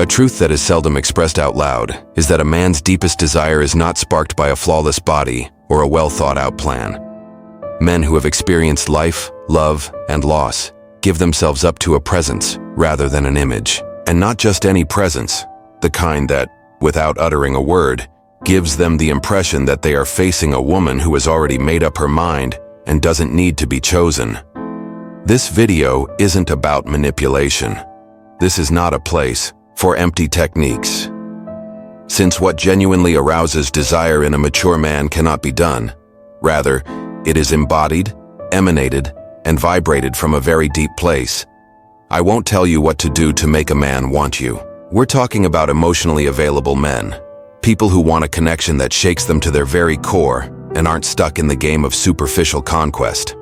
A truth that is seldom expressed out loud is that a man's deepest desire is not sparked by a flawless body or a well-thought-out plan. Men who have experienced life, love, and loss give themselves up to a presence rather than an image. And not just any presence, the kind that, without uttering a word, gives them the impression that they are facing a woman who has already made up her mind and doesn't need to be chosen. This video isn't about manipulation. This is not a place for empty techniques. Since what genuinely arouses desire in a mature man cannot be done, rather, it is embodied, emanated, and vibrated from a very deep place. I won't tell you what to do to make a man want you. We're talking about emotionally available men. People who want a connection that shakes them to their very core and aren't stuck in the game of superficial conquest.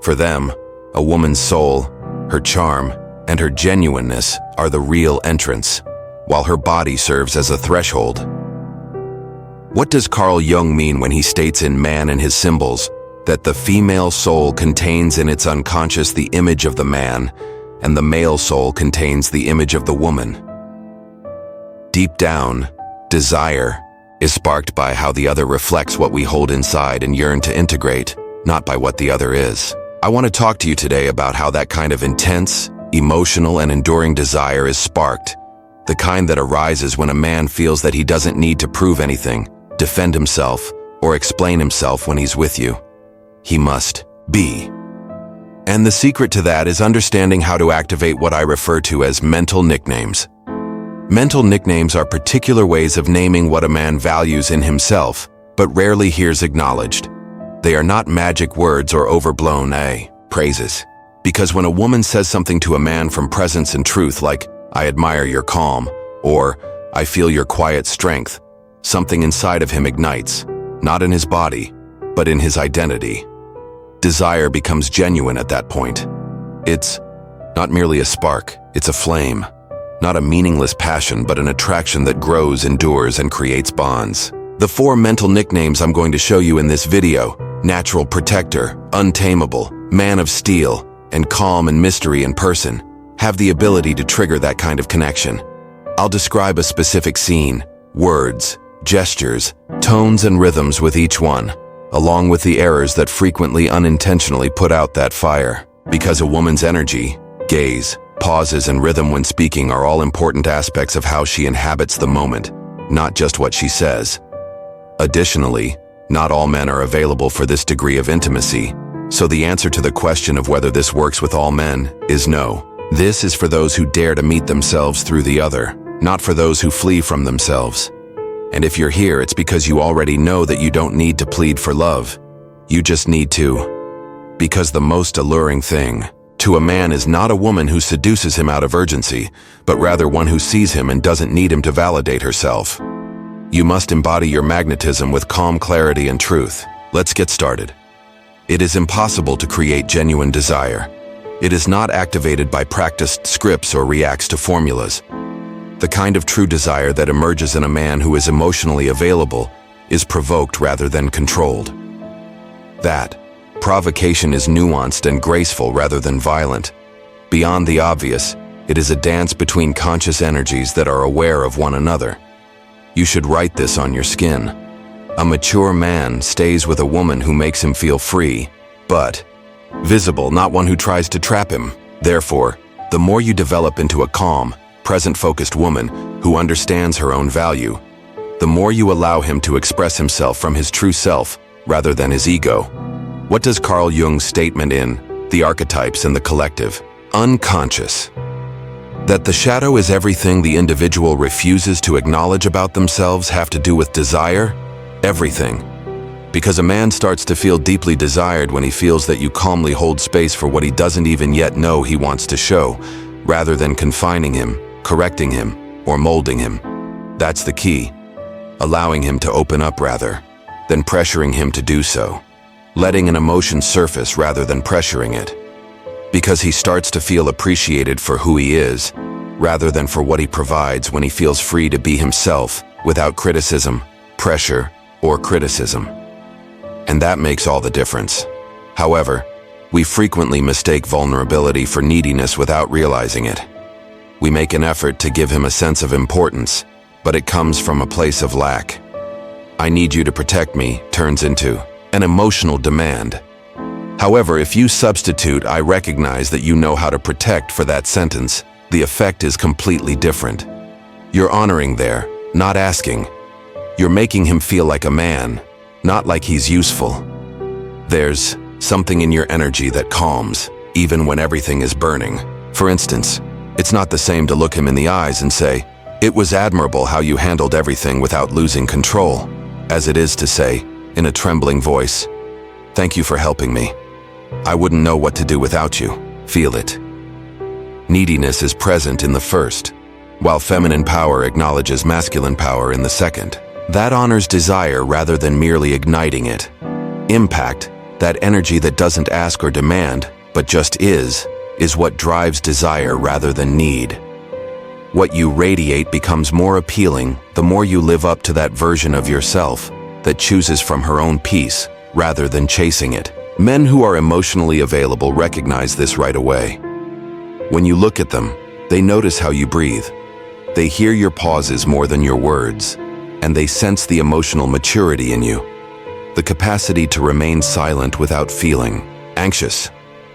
For them, a woman's soul, her charm, and her genuineness are the real entrance, while her body serves as a threshold. What does Carl Jung mean when he states in Man and His Symbols that the female soul contains in its unconscious the image of the man, and the male soul contains the image of the woman? Deep down, desire is sparked by how the other reflects what we hold inside and yearn to integrate, not by what the other is. I want to talk to you today about how that kind of intense, emotional, and enduring desire is sparked, the kind that arises when a man feels that he doesn't need to prove anything, defend himself, or explain himself when he's with you. He must be. And the secret to that is understanding how to activate what I refer to as mental nicknames. Mental nicknames are particular ways of naming what a man values in himself, but rarely hears acknowledged. They are not magic words or overblown praises. Because when a woman says something to a man from presence and truth like, "I admire your calm," or "I feel your quiet strength," something inside of him ignites, not in his body, but in his identity. Desire becomes genuine at that point. It's not merely a spark, it's a flame. Not a meaningless passion, but an attraction that grows, endures, and creates bonds. The 4 mental nicknames I'm going to show you in this video: natural protector, untamable, man of steel, and calm and mystery in person, have the ability to trigger that kind of connection. I'll describe a specific scene, words, gestures, tones, and rhythms with each one, along with the errors that frequently unintentionally put out that fire. Because a woman's energy, gaze, pauses, and rhythm when speaking are all important aspects of how she inhabits the moment, not just what she says. Additionally, not all men are available for this degree of intimacy, so the answer to the question of whether this works with all men is no. This is for those who dare to meet themselves through the other, not for those who flee from themselves. And if you're here, it's because you already know that you don't need to plead for love. You just need to. Because the most alluring thing to a man is not a woman who seduces him out of urgency, but rather one who sees him and doesn't need him to validate herself. You must embody your magnetism with calm clarity and truth. Let's get started. It is impossible to create genuine desire. It is not activated by practiced scripts or reacts to formulas. The kind of true desire that emerges in a man who is emotionally available is provoked rather than controlled. That provocation is nuanced and graceful rather than violent. Beyond the obvious, it is a dance between conscious energies that are aware of one another. You should write this on your skin. A mature man stays with a woman who makes him feel free, but visible, not one who tries to trap him. Therefore, the more you develop into a calm, present-focused woman who understands her own value, the more you allow him to express himself from his true self rather than his ego. What does Carl Jung's statement in The Archetypes and the Collective, unconscious, that the shadow is everything the individual refuses to acknowledge about themselves, have to do with desire? Everything. Because a man starts to feel deeply desired when he feels that you calmly hold space for what he doesn't even yet know he wants to show, rather than confining him, correcting him, or molding him. That's the key. Allowing him to open up rather than pressuring him to do so. Letting an emotion surface rather than pressuring it. Because he starts to feel appreciated for who he is, rather than for what he provides when he feels free to be himself without criticism, pressure, or criticism. And that makes all the difference. However, we frequently mistake vulnerability for neediness without realizing it. We make an effort to give him a sense of importance, but it comes from a place of lack. "I need you to protect me" turns into an emotional demand. However, if you substitute "I recognize that you know how to protect" for that sentence, the effect is completely different. You're honoring there, not asking. You're making him feel like a man, not like he's useful. There's something in your energy that calms, even when everything is burning. For instance, it's not the same to look him in the eyes and say, "It was admirable how you handled everything without losing control," as it is to say, in a trembling voice, "Thank you for helping me. I wouldn't know what to do without you." Feel it. Neediness is present in the first, while feminine power acknowledges masculine power in the second. That honors desire rather than merely igniting it. Impact, that energy that doesn't ask or demand, but just is what drives desire rather than need. What you radiate becomes more appealing the more you live up to that version of yourself that chooses from her own peace rather than chasing it. Men who are emotionally available recognize this right away. When you look at them, they notice how you breathe. They hear your pauses more than your words, and they sense the emotional maturity in you. The capacity to remain silent without feeling anxious.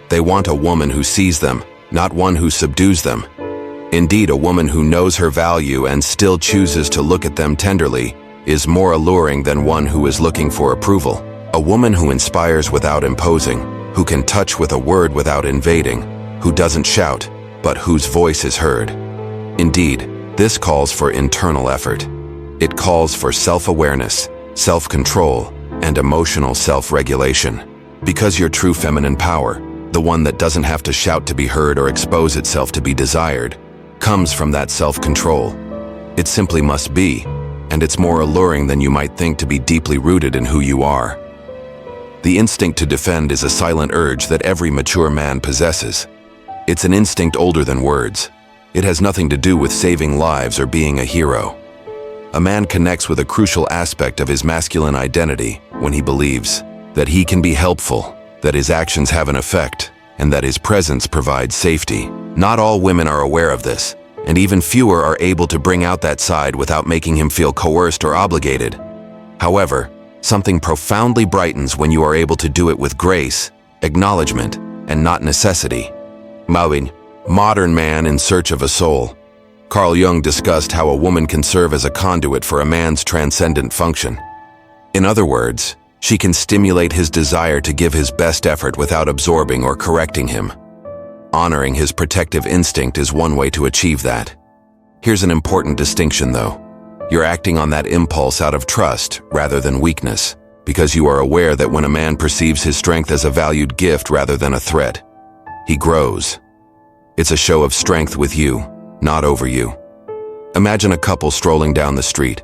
They want a woman who sees them, not one who subdues them. Indeed, a woman who knows her value and still chooses to look at them tenderly is more alluring than one who is looking for approval. A woman who inspires without imposing, who can touch with a word without invading, who doesn't shout, but whose voice is heard. Indeed, this calls for internal effort. It calls for self-awareness, self-control, and emotional self-regulation. Because your true feminine power, the one that doesn't have to shout to be heard or expose itself to be desired, comes from that self-control. It simply must be, and it's more alluring than you might think to be deeply rooted in who you are. The instinct to defend is a silent urge that every mature man possesses. It's an instinct older than words. It has nothing to do with saving lives or being a hero. A man connects with a crucial aspect of his masculine identity when he believes that he can be helpful, that his actions have an effect, and that his presence provides safety. Not all women are aware of this, and even fewer are able to bring out that side without making him feel coerced or obligated. However, something profoundly brightens when you are able to do it with grace, acknowledgement, and not necessity. Modern Man in Search of a Soul. Carl Jung discussed how a woman can serve as a conduit for a man's transcendent function. In other words, she can stimulate his desire to give his best effort without absorbing or correcting him. Honoring his protective instinct is one way to achieve that. Here's an important distinction, though. You're acting on that impulse out of trust rather than weakness, because you are aware that when a man perceives his strength as a valued gift rather than a threat, he grows. It's a show of strength with you, not over you. Imagine a couple strolling down the street.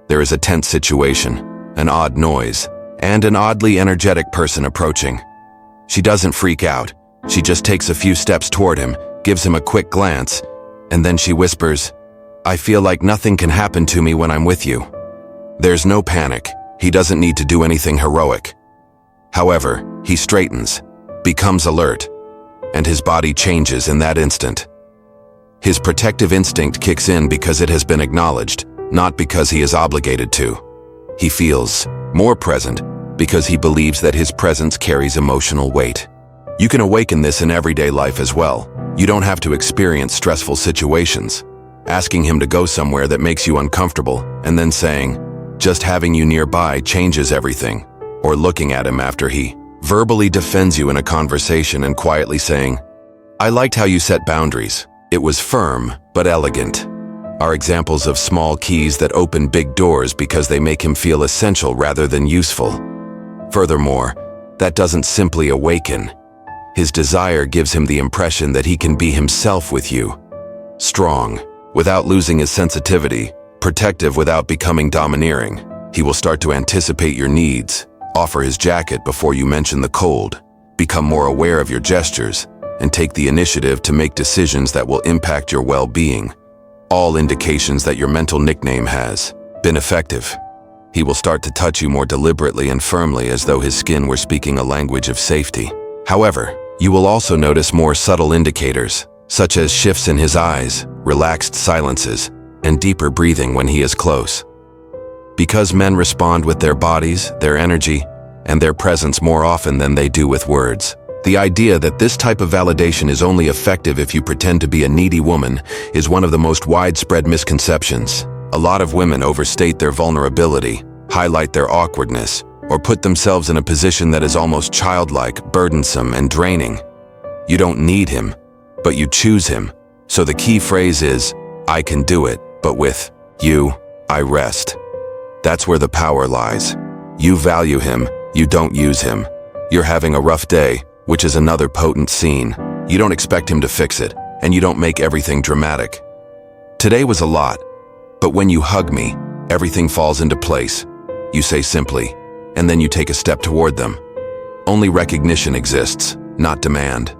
There is a tense situation, an odd noise, and an oddly energetic person approaching. She doesn't freak out. She just takes a few steps toward him, gives him a quick glance, and then she whispers, "I feel like nothing can happen to me when I'm with you." There's no panic. He doesn't need to do anything heroic. However, he straightens, becomes alert, and his body changes in that instant. His protective instinct kicks in because it has been acknowledged, not because he is obligated to. He feels more present because he believes that his presence carries emotional weight. You can awaken this in everyday life as well. You don't have to experience stressful situations. Asking him to go somewhere that makes you uncomfortable, and then saying, "Just having you nearby changes everything," or looking at him after he verbally defends you in a conversation and quietly saying, "I liked how you set boundaries. It was firm, but elegant," are examples of small keys that open big doors because they make him feel essential rather than useful. Furthermore, that doesn't simply awaken. His desire gives him the impression that he can be himself with you. Strong, without losing his sensitivity, protective without becoming domineering. He will start to anticipate your needs, offer his jacket before you mention the cold, become more aware of your gestures, and take the initiative to make decisions that will impact your well-being. All indications that your mental nickname has been effective. He will start to touch you more deliberately and firmly as though his skin were speaking a language of safety. However, you will also notice more subtle indicators, such as shifts in his eyes, relaxed silences, and deeper breathing when he is close. Because men respond with their bodies, their energy, and their presence more often than they do with words. The idea that this type of validation is only effective if you pretend to be a needy woman is one of the most widespread misconceptions. A lot of women overstate their vulnerability, highlight their awkwardness, or put themselves in a position that is almost childlike, burdensome, and draining. You don't need him, but you choose him. So the key phrase is, "I can do it, but with you, I rest." That's where the power lies. You value him, you don't use him. You're having a rough day, which is another potent scene. You don't expect him to fix it, and you don't make everything dramatic. Today was a lot, but when you hug me, everything falls into place. You say simply, and then you take a step toward them. Only recognition exists, not demand.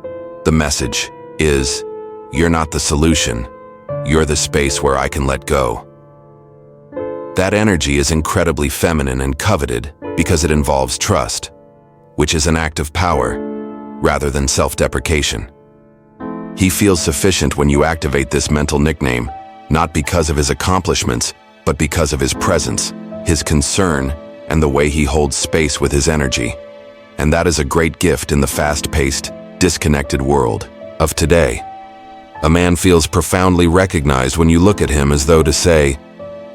The message is, you're not the solution. You're the space where I can let go. That energy is incredibly feminine and coveted because it involves trust, which is an act of power, rather than self-deprecation. He feels sufficient when you activate this mental nickname, not because of his accomplishments, but because of his presence, his concern, and the way he holds space with his energy. And that is a great gift in the fast-paced, disconnected world of today. A man feels profoundly recognized when you look at him as though to say,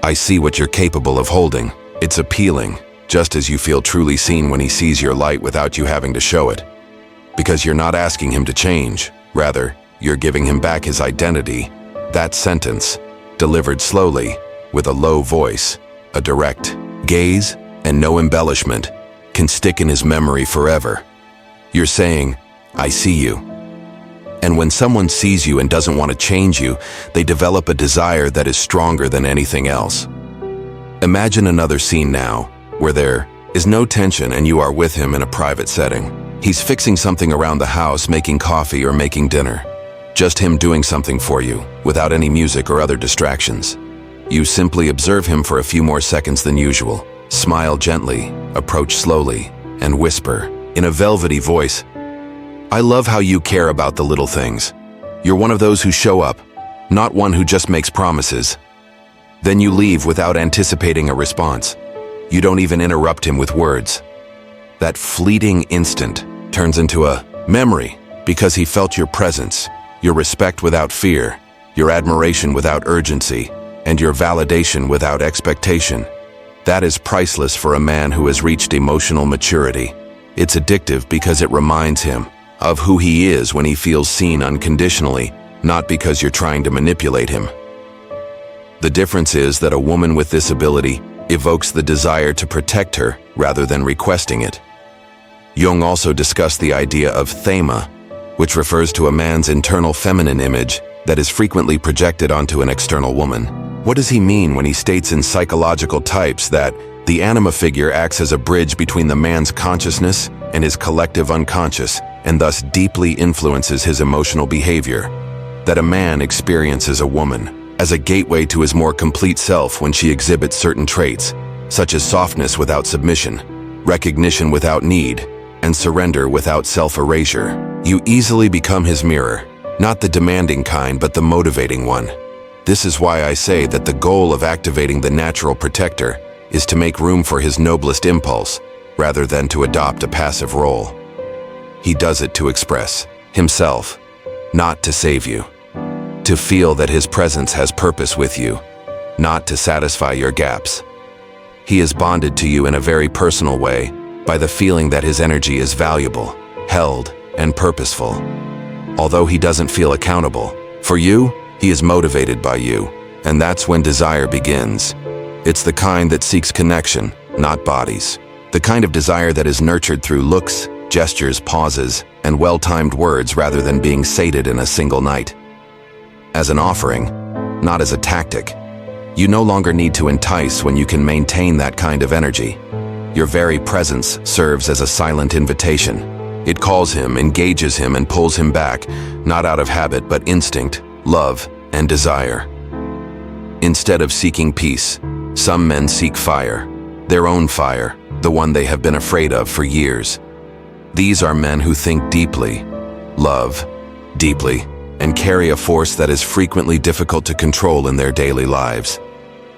"I see what you're capable of holding." It's appealing, just as you feel truly seen when he sees your light without you having to show it. Because you're not asking him to change, rather, you're giving him back his identity. That sentence, delivered slowly, with a low voice, a direct gaze, and no embellishment, can stick in his memory forever. You're saying, "I see you." And when someone sees you and doesn't want to change you, they develop a desire that is stronger than anything else. Imagine another scene now, where there is no tension and you are with him in a private setting. He's fixing something around the house, making coffee or making dinner. Just him doing something for you, without any music or other distractions. You simply observe him for a few more seconds than usual, smile gently, approach slowly, and whisper, in a velvety voice, "I love how you care about the little things. You're one of those who show up, not one who just makes promises." Then you leave without anticipating a response. You don't even interrupt him with words. That fleeting instant turns into a memory because he felt your presence, your respect without fear, your admiration without urgency, and your validation without expectation. That is priceless for a man who has reached emotional maturity. It's addictive because it reminds him of who he is when he feels seen unconditionally, not because you're trying to manipulate him. The difference is that a woman with this ability evokes the desire to protect her rather than requesting it. Jung also discussed the idea of thema, which refers to a man's internal feminine image that is frequently projected onto an external woman. What does he mean when he states in Psychological Types that the anima figure acts as a bridge between the man's consciousness and his collective unconscious, and thus deeply influences his emotional behavior? That a man experiences a woman as a gateway to his more complete self when she exhibits certain traits, such as softness without submission, recognition without need, and surrender without self-erasure. You easily become his mirror, not the demanding kind, but the motivating one. This is why I say that the goal of activating the natural protector is to make room for his noblest impulse, rather than to adopt a passive role. He does it to express himself, not to save you. To feel that his presence has purpose with you, not to satisfy your gaps. He is bonded to you in a very personal way by the feeling that his energy is valuable, held, and purposeful. Although he doesn't feel accountable for you, he is motivated by you, and that's when desire begins. It's the kind that seeks connection, not bodies. The kind of desire that is nurtured through looks, gestures, pauses, and well-timed words rather than being sated in a single night. As an offering, not as a tactic. You no longer need to entice when you can maintain that kind of energy. Your very presence serves as a silent invitation. It calls him, engages him, and pulls him back, not out of habit but instinct, love, and desire. Instead of seeking peace, some men seek fire, their own fire, the one they have been afraid of for years. These are men who think deeply, love deeply, and carry a force that is frequently difficult to control in their daily lives.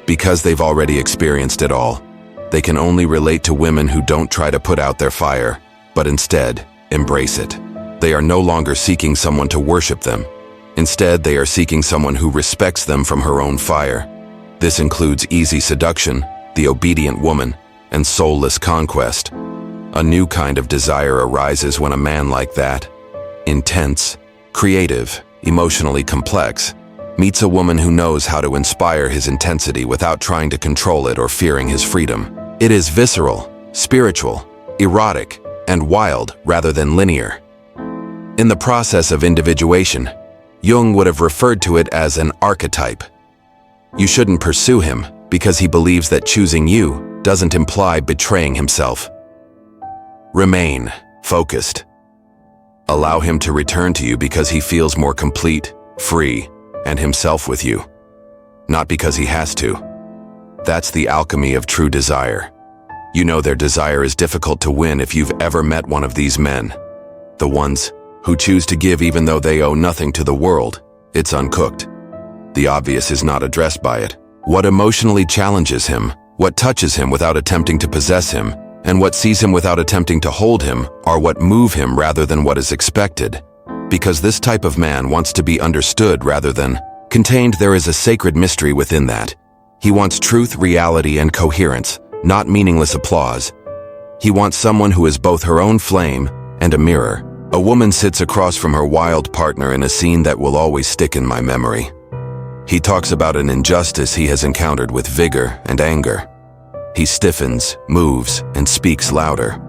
Because they've already experienced it all, they can only relate to women who don't try to put out their fire, but instead embrace it. They are no longer seeking someone to worship them. Instead, they are seeking someone who respects them from her own fire. This includes easy seduction, the obedient woman, and soulless conquest. A new kind of desire arises when a man like that, intense, creative, emotionally complex, meets a woman who knows how to inspire his intensity without trying to control it or fearing his freedom. It is visceral, spiritual, erotic, and wild rather than linear. In the process of individuation, Jung would have referred to it as an archetype. You shouldn't pursue him because he believes that choosing you doesn't imply betraying himself. Remain focused. Allow him to return to you because he feels more complete, free, and himself with you, not because he has to. That's the alchemy of true desire. You know their desire is difficult to win if you've ever met one of these men. The ones who choose to give even though they owe nothing to the world. It's uncooked. The obvious is not addressed by it. What emotionally challenges him, what touches him without attempting to possess him, and what sees him without attempting to hold him are what move him rather than what is expected. Because this type of man wants to be understood rather than contained, there is a sacred mystery within that. He wants truth, reality, and coherence, not meaningless applause. He wants someone who is both her own flame and a mirror. A woman sits across from her wild partner in a scene that will always stick in my memory. He talks about an injustice he has encountered with vigor and anger. He stiffens, moves, and speaks louder.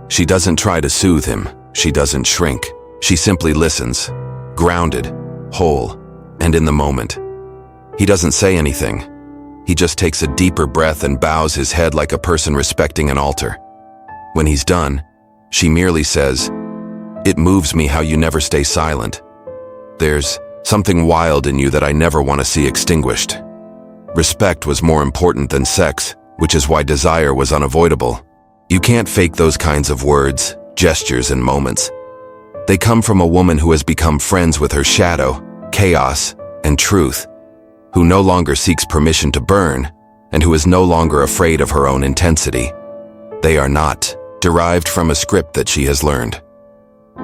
She doesn't try to soothe him. She doesn't shrink. She simply listens, grounded, whole, and in the moment. He doesn't say anything. He just takes a deeper breath and bows his head like a person respecting an altar. When he's done, she merely says, "It moves me how you never stay silent. There's something wild in you that I never want to see extinguished." Respect was more important than sex, which is why desire was unavoidable. You can't fake those kinds of words, gestures, and moments. They come from a woman who has become friends with her shadow, chaos, and truth, who no longer seeks permission to burn, and who is no longer afraid of her own intensity. They are not derived from a script that she has learned.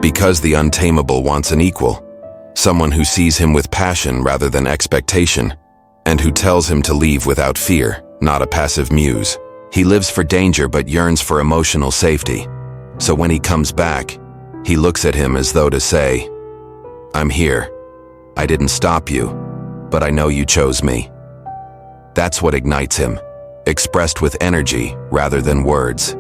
Because the untamable wants an equal, someone who sees him with passion rather than expectation, and who tells him to leave without fear, not a passive muse. He lives for danger but yearns for emotional safety. So when he comes back, he looks at him as though to say, "I'm here. I didn't stop you, but I know you chose me." That's what ignites him, expressed with energy rather than words.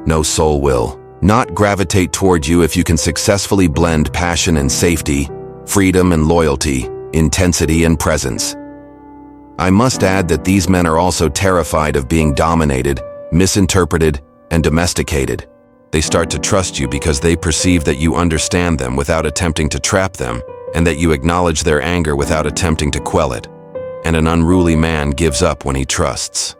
No soul will not gravitate toward you if you can successfully blend passion and safety, freedom and loyalty, intensity and presence. I must add that these men are also terrified of being dominated, misinterpreted, and domesticated. They start to trust you because they perceive that you understand them without attempting to trap them, and that you acknowledge their anger without attempting to quell it. And an unruly man gives up when he trusts.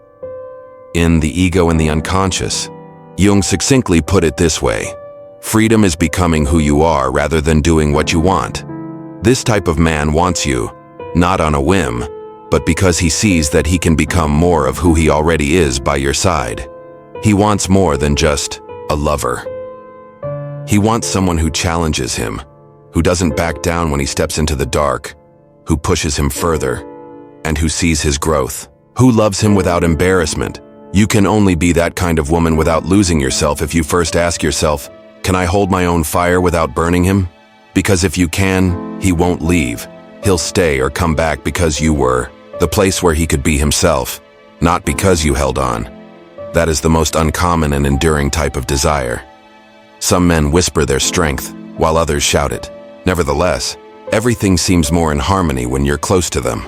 In The Ego and the Unconscious, Jung succinctly put it this way: freedom is becoming who you are rather than doing what you want. This type of man wants you, not on a whim, but because he sees that he can become more of who he already is by your side. He wants more than just a lover. He wants someone who challenges him, who doesn't back down when he steps into the dark, who pushes him further, and who sees his growth, who loves him without embarrassment. You can only be that kind of woman without losing yourself if you first ask yourself, can I hold my own fire without burning him? Because if you can, he won't leave. He'll stay or come back because you were the place where he could be himself, not because you held on. That is the most uncommon and enduring type of desire. Some men whisper their strength, while others shout it. Nevertheless, everything seems more in harmony when you're close to them,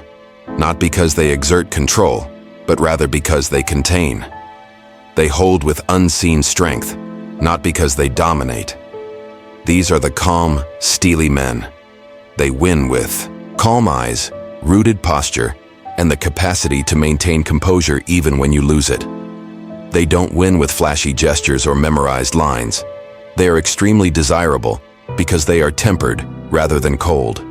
not because they exert control, but rather because they contain. They hold with unseen strength, not because they dominate. These are the calm, steely men. They win with calm eyes, rooted posture, and the capacity to maintain composure even when you lose it. They don't win with flashy gestures or memorized lines. They are extremely desirable because they are tempered rather than cold.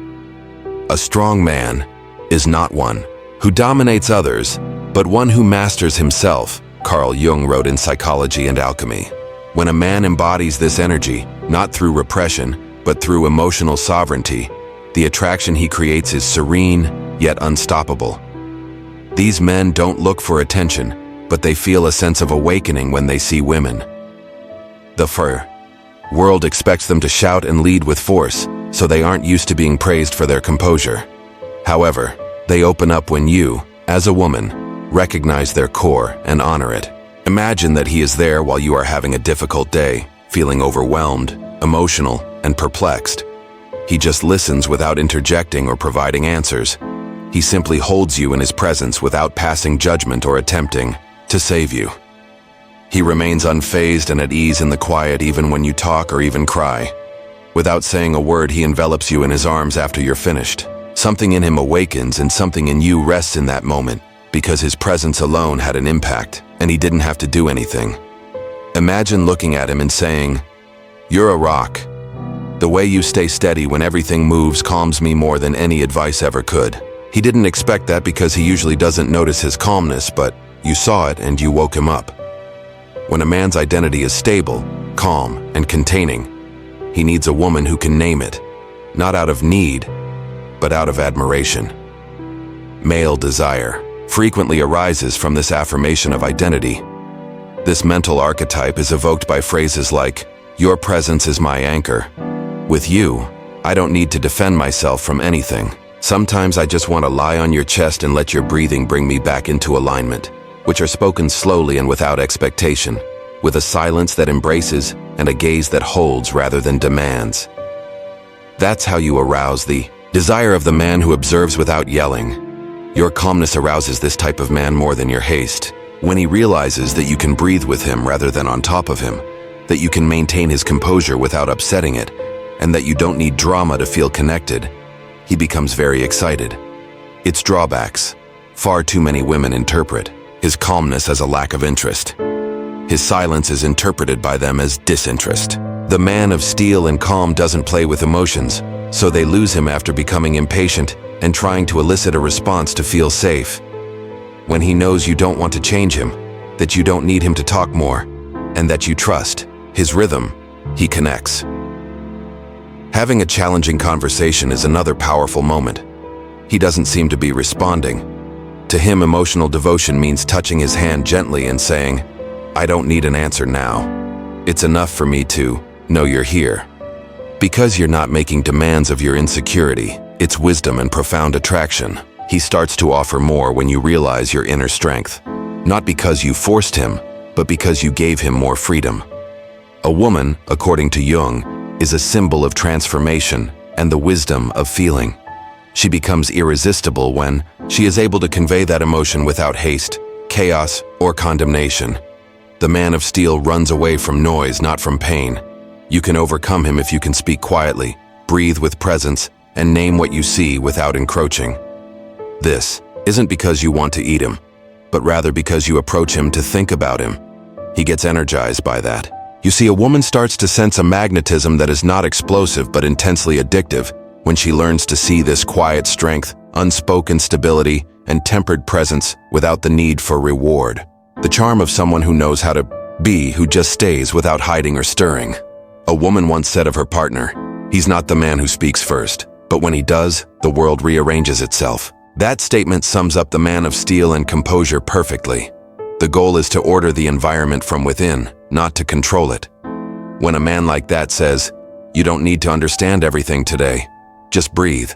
A strong man is not one who dominates others, but one who masters himself, Carl Jung wrote in Psychology and Alchemy. When a man embodies this energy, not through repression, but through emotional sovereignty, the attraction he creates is serene, yet unstoppable. These men don't look for attention, but they feel a sense of awakening when they see women. The world expects them to shout and lead with force, so they aren't used to being praised for their composure. However, they open up when you, as a woman, recognize their core and honor it. Imagine that he is there while you are having a difficult day, feeling overwhelmed, emotional, and perplexed. He just listens without interjecting or providing answers. He simply holds you in his presence without passing judgment or attempting to save you. He remains unfazed and at ease in the quiet even when you talk or even cry. Without saying a word, he envelops you in his arms after you're finished. Something in him awakens and something in you rests in that moment because his presence alone had an impact and he didn't have to do anything. Imagine looking at him and saying, "You're a rock. The way you stay steady when everything moves calms me more than any advice ever could." He didn't expect that because he usually doesn't notice his calmness, but you saw it and you woke him up. When a man's identity is stable, calm, and containing, he needs a woman who can name it, not out of need, but out of admiration. Male desire frequently arises from this affirmation of identity. This mental archetype is evoked by phrases like, "Your presence is my anchor." With you, I don't need to defend myself from anything. Sometimes I just want to lie on your chest and let your breathing bring me back into alignment, which are spoken slowly and without expectation, with a silence that embraces and a gaze that holds rather than demands. That's how you arouse the desire of the man who observes without yelling. Your calmness arouses this type of man more than your haste. When he realizes that you can breathe with him rather than on top of him, that you can maintain his composure without upsetting it, and that you don't need drama to feel connected, he becomes very excited. Its drawbacks. Far too many women interpret his calmness as a lack of interest. His silence is interpreted by them as disinterest. The man of steel and calm doesn't play with emotions, so they lose him after becoming impatient and trying to elicit a response to feel safe. When he knows you don't want to change him, that you don't need him to talk more, and that you trust his rhythm, he connects. Having a challenging conversation is another powerful moment. He doesn't seem to be responding. To him, emotional devotion means touching his hand gently and saying, "I don't need an answer now. It's enough for me to know you're here." Because you're not making demands of your insecurity, it's wisdom and profound attraction. He starts to offer more when you realize your inner strength. Not because you forced him, but because you gave him more freedom. A woman, according to Jung, is a symbol of transformation and the wisdom of feeling. She becomes irresistible when she is able to convey that emotion without haste, chaos, or condemnation. The man of steel runs away from noise, not from pain. You can overcome him if you can speak quietly, breathe with presence, and name what you see without encroaching. This isn't because you want to eat him, but rather because you approach him to think about him. He gets energized by that. You see, a woman starts to sense a magnetism that is not explosive but intensely addictive when she learns to see this quiet strength, unspoken stability, and tempered presence without the need for reward. The charm of someone who knows how to be, who just stays without hiding or stirring. A woman once said of her partner, "He's not the man who speaks first, but when he does, the world rearranges itself." That statement sums up the man of steel and composure perfectly. The goal is to order the environment from within, not to control it. When a man like that says, "You don't need to understand everything today. Just breathe.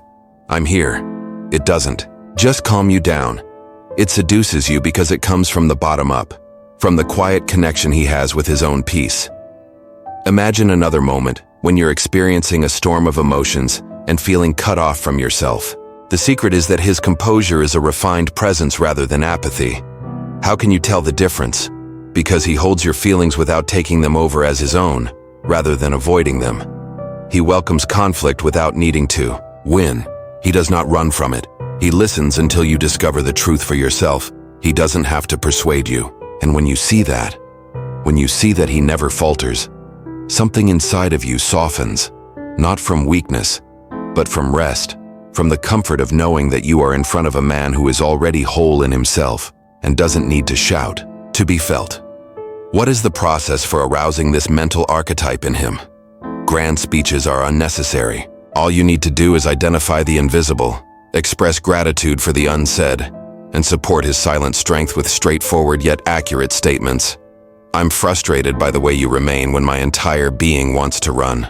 I'm here," it doesn't just calm you down. It seduces you because it comes from the bottom up, from the quiet connection he has with his own peace. Imagine another moment when you're experiencing a storm of emotions and feeling cut off from yourself. The secret is that his composure is a refined presence rather than apathy. How can you tell the difference? Because he holds your feelings without taking them over as his own, rather than avoiding them. He welcomes conflict without needing to win. He does not run from it. He listens until you discover the truth for yourself. He doesn't have to persuade you. And when you see that he never falters, something inside of you softens, not from weakness, but from rest, from the comfort of knowing that you are in front of a man who is already whole in himself and doesn't need to shout to be felt. What is the process for arousing this mental archetype in him? Grand speeches are unnecessary. All you need to do is identify the invisible, express gratitude for the unsaid, and support his silent strength with straightforward yet accurate statements. I'm frustrated by the way you remain when my entire being wants to run.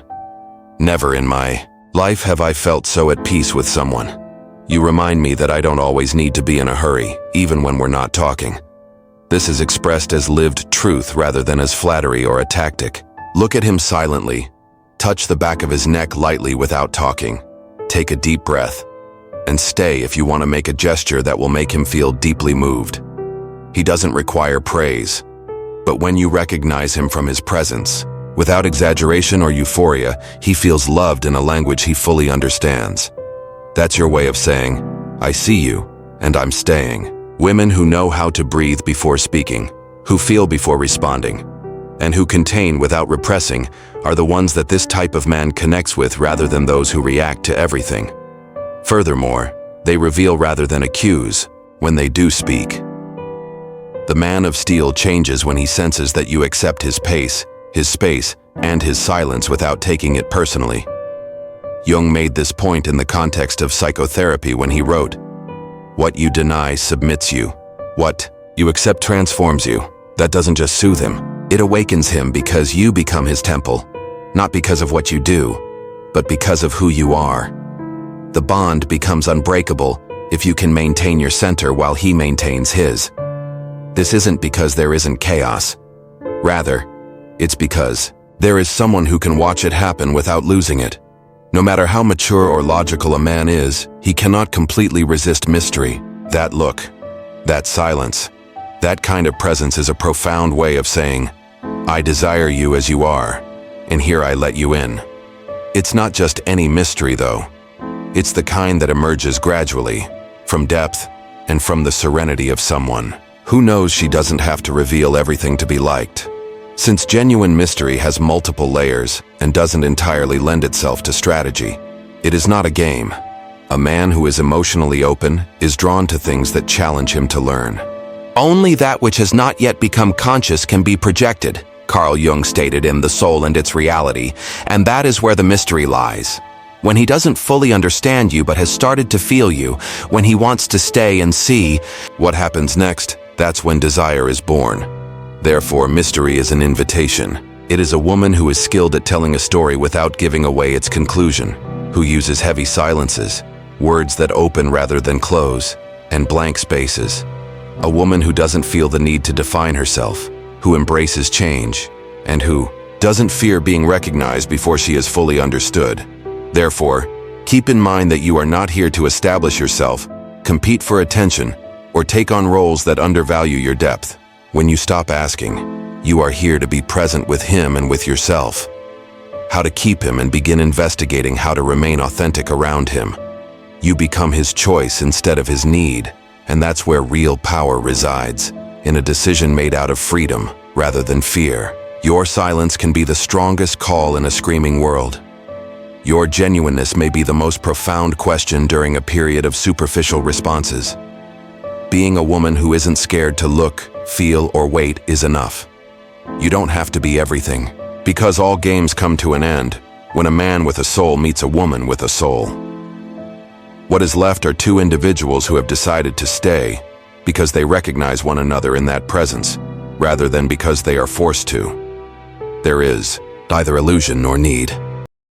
Never in my life have I felt so at peace with someone. You remind me that I don't always need to be in a hurry, even when we're not talking. This is expressed as lived truth rather than as flattery or a tactic. Look at him silently. Touch the back of his neck lightly without talking. Take a deep breath. And stay if you want to make a gesture that will make him feel deeply moved. He doesn't require praise. But when you recognize him from his presence, without exaggeration or euphoria, he feels loved in a language he fully understands. That's your way of saying, I see you, and I'm staying. Women who know how to breathe before speaking, who feel before responding, and who contain without repressing are the ones that this type of man connects with rather than those who react to everything. Furthermore, they reveal rather than accuse when they do speak. The man of steel changes when he senses that you accept his pace, his space, and his silence without taking it personally. Jung made this point in the context of psychotherapy when he wrote, "What you deny submits you. What you accept transforms you." That doesn't just soothe him. It awakens him because you become his temple, not because of what you do, but because of who you are. The bond becomes unbreakable if you can maintain your center while he maintains his. This isn't because there isn't chaos. Rather, it's because there is someone who can watch it happen without losing it. No matter how mature or logical a man is, he cannot completely resist mystery. That look, that silence, that kind of presence is a profound way of saying, I desire you as you are, and here I let you in. It's not just any mystery, though. It's the kind that emerges gradually, from depth, and from the serenity of someone who knows she doesn't have to reveal everything to be liked. Since genuine mystery has multiple layers and doesn't entirely lend itself to strategy, it is not a game. A man who is emotionally open is drawn to things that challenge him to learn. Only that which has not yet become conscious can be projected, Carl Jung stated in The Soul and Its Reality, and that is where the mystery lies. When he doesn't fully understand you but has started to feel you, when he wants to stay and see what happens next, that's when desire is born. Therefore, mystery is an invitation. It is a woman who is skilled at telling a story without giving away its conclusion, who uses heavy silences, words that open rather than close, and blank spaces. A woman who doesn't feel the need to define herself, who embraces change, and who doesn't fear being recognized before she is fully understood. Therefore, keep in mind that you are not here to establish yourself, compete for attention, or take on roles that undervalue your depth. When you stop asking, you are here to be present with him and with yourself. How to keep him and begin investigating how to remain authentic around him. You become his choice instead of his need, and that's where real power resides, in a decision made out of freedom rather than fear. Your silence can be the strongest call in a screaming world. Your genuineness may be the most profound question during a period of superficial responses. Being a woman who isn't scared to look, feel, or wait is enough. You don't have to be everything, because all games come to an end when a man with a soul meets a woman with a soul. What is left are two individuals who have decided to stay because they recognize one another in that presence, rather than because they are forced to. There is neither illusion nor need.